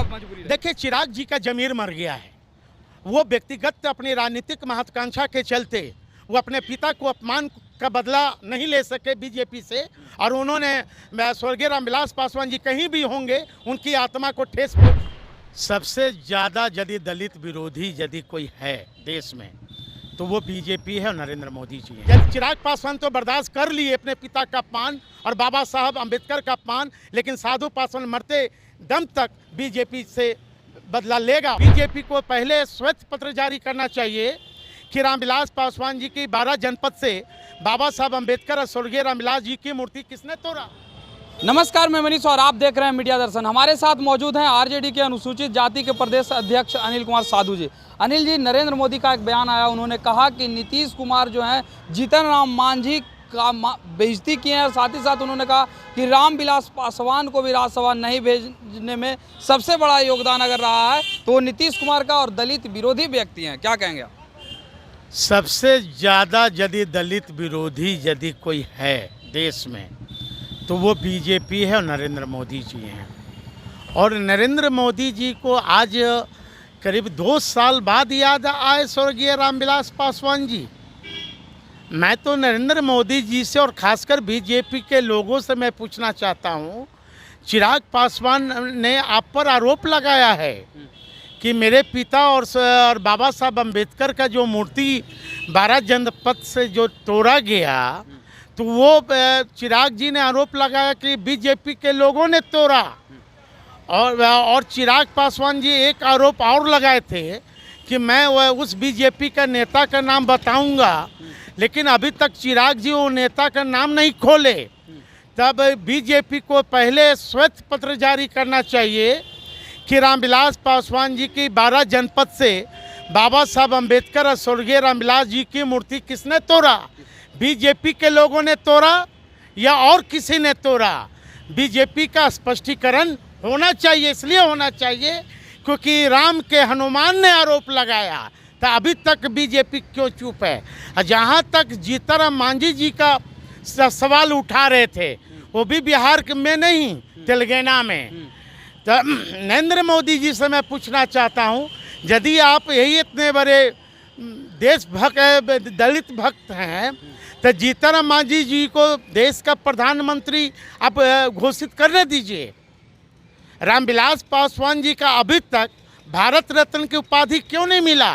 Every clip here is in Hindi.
मजबूरी? देखिए, चिराग जी का जमीर मर गया है। वो व्यक्तिगत अपनी राजनीतिक महत्वाकांक्षा के चलते वो अपने पिता को अपमान का बदला नहीं ले सके बीजेपी से, और उन्होंने स्वर्गीय रामविलास पासवान जी कहीं भी होंगे उनकी आत्मा को ठेस सबसे ज़्यादा यदि दलित विरोधी यदि कोई है देश में तो वो बीजेपी है और नरेंद्र मोदी जी हैं। चिराग पासवान तो बर्दाश्त कर लिए अपने पिता का अपमान और बाबा साहब अम्बेडकर का अपमान, लेकिन साधु पासवान मरते दम तक बीजेपी से बदला लेगा। बीजेपी को पहले श्वेत पत्र जारी करना चाहिए कि रामविलास पासवान जी की 12 जनपद से बाबा साहब अम्बेडकर और स्वर्गीय रामविलास जी की मूर्ति किसने तोड़ा। नमस्कार, मैं मनीष और आप देख रहे हैं मीडिया दर्शन। हमारे साथ मौजूद हैं आरजेडी के अनुसूचित जाति के प्रदेश अध्यक्ष अनिल कुमार साधु जी। अनिल जी, नरेंद्र मोदी का एक बयान आया, उन्होंने कहा कि नीतीश कुमार जो हैं जीतन राम मांझी का बेइज्जती किए हैं, और साथ ही साथ उन्होंने कहा कि रामविलास पासवान को भी राज्यसभा नहीं भेजने में सबसे बड़ा योगदान अगर रहा है तो वो नीतीश कुमार का और दलित विरोधी व्यक्ति हैं। क्या कहेंगे आप? सबसे ज़्यादा यदि दलित विरोधी यदि कोई है देश में तो वो बीजेपी है और नरेंद्र मोदी जी हैं। और नरेंद्र मोदी जी को आज करीब 2 साल बाद याद आए स्वर्गीय रामविलास पासवान जी। मैं तो नरेंद्र मोदी जी से और खासकर बीजेपी के लोगों से मैं पूछना चाहता हूँ, चिराग पासवान ने आप पर आरोप लगाया है कि मेरे पिता और बाबा साहब अम्बेडकर का जो मूर्ति 12 जनपद से जो तोड़ा गया, तो वो चिराग जी ने आरोप लगाया कि बीजेपी के लोगों ने तोड़ा। और चिराग पासवान जी एक आरोप और लगाए थे कि मैं उस बीजेपी का नेता का नाम बताऊंगा, लेकिन अभी तक चिराग जी वो नेता का नाम नहीं खोले। तब बीजेपी को पहले श्वेत पत्र जारी करना चाहिए कि रामविलास पासवान जी की 12 जनपद से बाबा साहब अम्बेडकर और स्वर्गीय रामविलास जी की मूर्ति किसने तोड़ा। बीजेपी के लोगों ने तोड़ा या और किसी ने तोड़ा? बीजेपी का स्पष्टीकरण होना चाहिए। इसलिए होना चाहिए क्योंकि राम के हनुमान ने आरोप लगाया, तो अभी तक बीजेपी क्यों चुप है? जहाँ तक जीतन मांझी जी का सवाल उठा रहे थे, वो भी बिहार में नहीं, तेलंगाना में। तो नरेंद्र मोदी जी से मैं पूछना चाहता हूँ, यदि आप यही इतने बड़े देशभक्त दलित भक्त हैं तो जीतन राम मांझी जी को देश का प्रधानमंत्री आप घोषित करने दीजिए। रामविलास पासवान जी का अभी तक भारत रत्न की उपाधि क्यों नहीं मिला?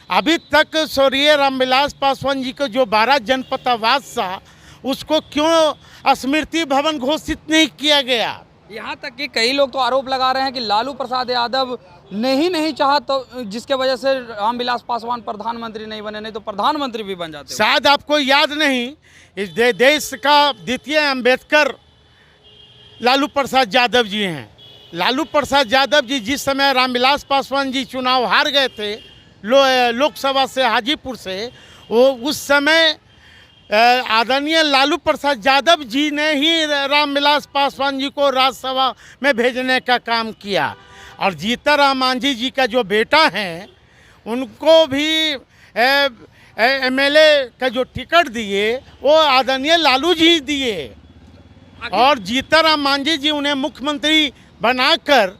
अभी तक स्वर्गीय रामविलास पासवान जी को जो 12 जनपद आवास था उसको क्यों स्मृति भवन घोषित नहीं किया गया? यहाँ तक कि कई लोग तो आरोप लगा रहे हैं कि लालू प्रसाद यादव ने ही नहीं चाहा, तो जिसके वजह से रामविलास पासवान प्रधानमंत्री नहीं बने, नहीं तो प्रधानमंत्री भी बन जाते। शायद आपको याद नहीं, इस देश का द्वितीय अम्बेडकर लालू प्रसाद यादव जी हैं। लालू प्रसाद यादव जी जिस समय रामविलास पासवान जी चुनाव हार गए थे लोकसभा से हाजीपुर से, वो उस समय आदरणीय लालू प्रसाद यादव जी ने ही रामविलास पासवान जी को राज्यसभा में भेजने का काम किया। और जीतन राम मांझी जी का जो बेटा है उनको भी एमएलए का जो टिकट दिए वो आदरणीय लालू जी दिए। और जीतन राम मांझी जी उन्हें मुख्यमंत्री बनाकर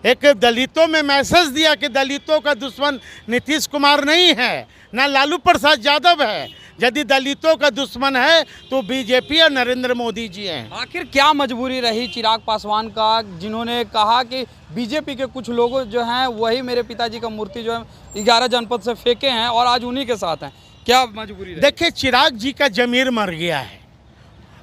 एक दलितों में मैसेज दिया कि दलितों का दुश्मन नीतीश कुमार नहीं है, ना लालू प्रसाद यादव है। यदि दलितों का दुश्मन है तो बीजेपी और नरेंद्र मोदी जी हैं। आखिर क्या मजबूरी रही चिराग पासवान का, जिन्होंने कहा कि बीजेपी के कुछ लोग जो हैं वही मेरे पिताजी का मूर्ति जो है 11 जनपद से फेंके हैं और आज उन्हीं के साथ हैं? क्या मजबूरी रही? देखिए, चिराग जी का जमीर मर गया है।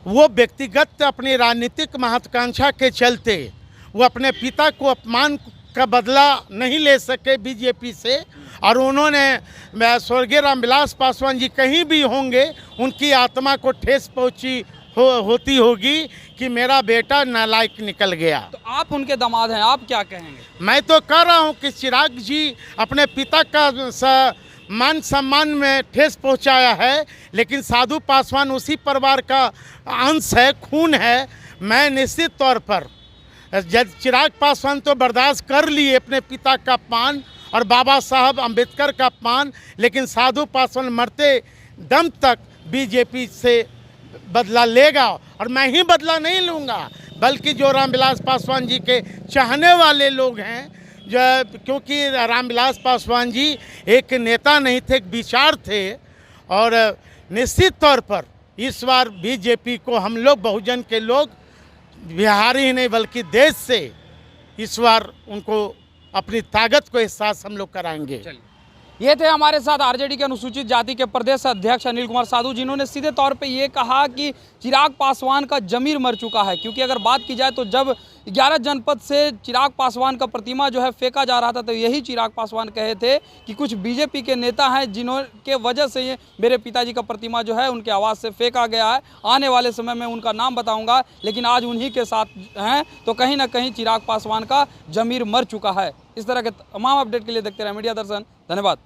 वो व्यक्तिगत अपनी राजनीतिक महत्वाकांक्षा के चलते वो अपने पिता को अपमान का बदला नहीं ले सके बीजेपी से, और उन्होंने स्वर्गीय रामविलास पासवान जी कहीं भी होंगे उनकी आत्मा को ठेस पहुंची होती होगी कि मेरा बेटा नालायक निकल गया। तो आप उनके दामाद हैं, आप क्या कहेंगे? मैं तो कह रहा हूं कि चिराग जी अपने पिता का मान सम्मान में ठेस पहुंचाया है, लेकिन साधु पासवान उसी परिवार का अंश है, खून है। मैं निश्चित तौर पर चिराग पासवान तो बर्दाश्त कर लिए अपने पिता का अपमान और बाबा साहब अम्बेडकर का अपमान, लेकिन साधु पासवान मरते दम तक बीजेपी से बदला लेगा। और मैं ही बदला नहीं लूँगा, बल्कि जो रामविलास पासवान जी के चाहने वाले लोग हैं, जो क्योंकि रामविलास पासवान जी एक नेता नहीं थे, एक विचार थे, और निश्चित तौर पर इस बार बीजेपी को हम लोग बहुजन के लोग बिहार ही नहीं बल्कि देश से इस बार उनको अपनी ताकत को एहसास हम लोग कराएंगे। ये थे हमारे साथ आरजेडी के अनुसूचित जाति के प्रदेश अध्यक्ष अनिल कुमार साधु, जिन्होंने सीधे तौर पे ये कहा कि चिराग पासवान का जमीर मर चुका है। क्योंकि अगर बात की जाए तो जब 11 जनपद से चिराग पासवान का प्रतिमा जो है फेंका जा रहा था, तो यही चिराग पासवान कहे थे कि कुछ बीजेपी के नेता हैं जिन्हों के वजह से ये मेरे पिताजी का प्रतिमा जो है उनके आवाज़ से फेंका गया है। आने वाले समय में उनका नाम बताऊँगा, लेकिन आज उन्हीं के साथ हैं, तो कहीं ना कहीं चिराग पासवान का जमीर मर चुका है। इस तरह के तमाम अपडेट के लिए देखते रहे मीडिया दर्शन। धन्यवाद।